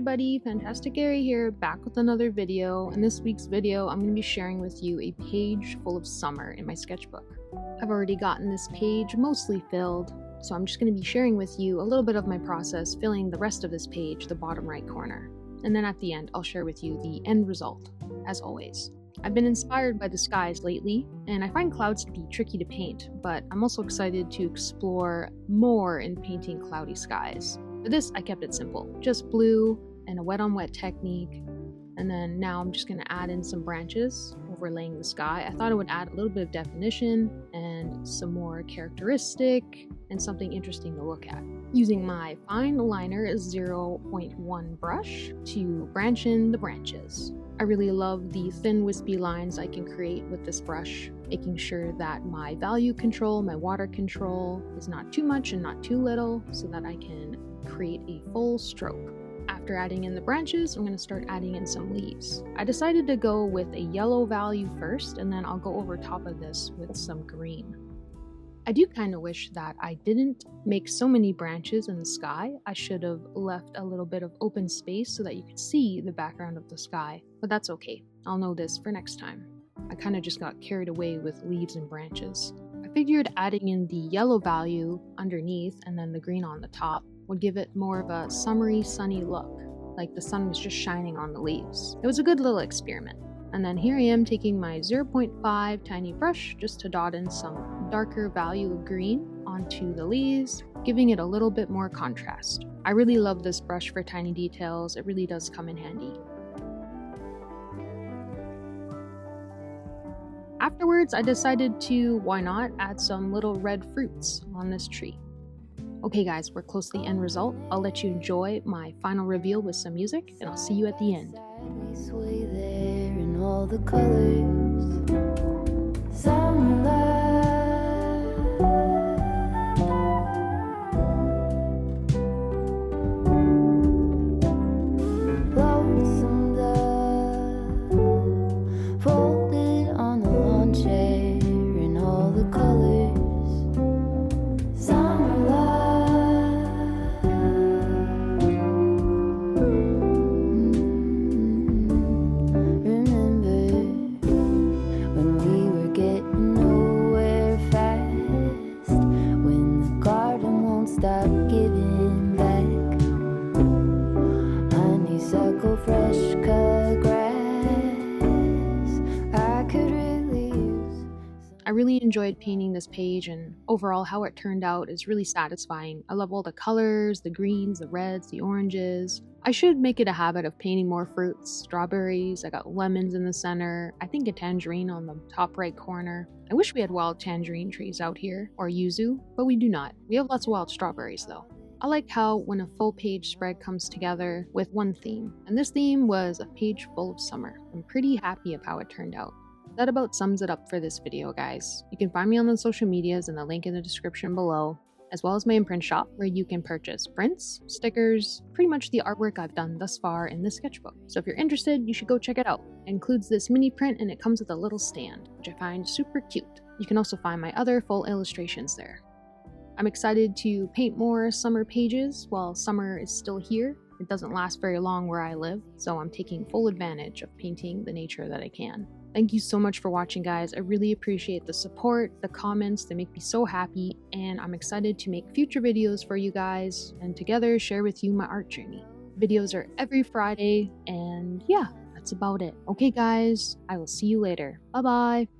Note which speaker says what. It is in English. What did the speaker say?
Speaker 1: everybody, Fantasticairy here, back with another video. In this week's video, I'm going to be sharing with you a page full of summer in my sketchbook. I've already gotten this page mostly filled, so I'm just going to be sharing with you a little bit of my process filling the rest of this page, the bottom right corner. And then at the end, I'll share with you the end result, as always. I've been inspired by the skies lately, and I find clouds to be tricky to paint, but I'm also excited to explore more in painting cloudy skies. For this, I kept it simple, just blue and a wet on wet technique, and then now I'm just going to add in some branches overlaying the sky. I thought it would add a little bit of definition and some more characteristic and something interesting to look at. Using my fine liner 0.1 brush to branch in the branches. I really love the thin wispy lines I can create with this brush, making sure that my value control, my water control is not too much and not too little so that I can create a full stroke. After adding in the branches, I'm going to start adding in some leaves. I decided to go with a yellow value first, and then I'll go over top of this with some green. I do kind of wish that I didn't make so many branches in the sky. I should have left a little bit of open space so that you could see the background of the sky, but that's okay. I'll know this for next time. I kind of just got carried away with leaves and branches. I figured adding in the yellow value underneath and then the green on the top would give it more of a summery, sunny look, like the sun was just shining on the leaves. It was a good little experiment. And then here I am taking my 0.5 tiny brush just to dot in some darker value of green onto the leaves, giving it a little bit more contrast. I really love this brush for tiny details. It really does come in handy. Afterwards, I decided to, why not, add some little red fruits on this tree. Okay guys, we're close to the end result. I'll let you enjoy my final reveal with some music, and I'll see you at the end. All the colors, summer love, lonesome dove, folded on the lawn chair in all the colors, summer love. Stop giving back. Honeysuckle, fresh cut grass. I could really use. I really enjoyed painting this page, and overall how it turned out is really satisfying. I love all the colors, the greens, the reds, the oranges. I should make it a habit of painting more fruits. Strawberries, I got lemons in the center, I think a tangerine on the top right corner. I wish we had wild tangerine trees out here, or yuzu, but we do not. We have lots of wild strawberries though. I like how when a full page spread comes together with one theme, and this theme was a page full of summer. I'm pretty happy of how it turned out. That about sums it up for this video, guys. You can find me on the social medias and the link in the description below, as well as my imprint shop where you can purchase prints, stickers, pretty much the artwork I've done thus far in this sketchbook. So if you're interested, you should go check it out. It includes this mini print and it comes with a little stand, which I find super cute. You can also find my other full illustrations there. I'm excited to paint more summer pages while summer is still here. It doesn't last very long where I live, so I'm taking full advantage of painting the nature that I can. Thank you so much for watching, guys. I really appreciate the support, the comments. They make me so happy, and I'm excited to make future videos for you guys and together share with you my art journey. Videos are every Friday, and yeah, that's about it. Okay guys, I will see you later. Bye bye.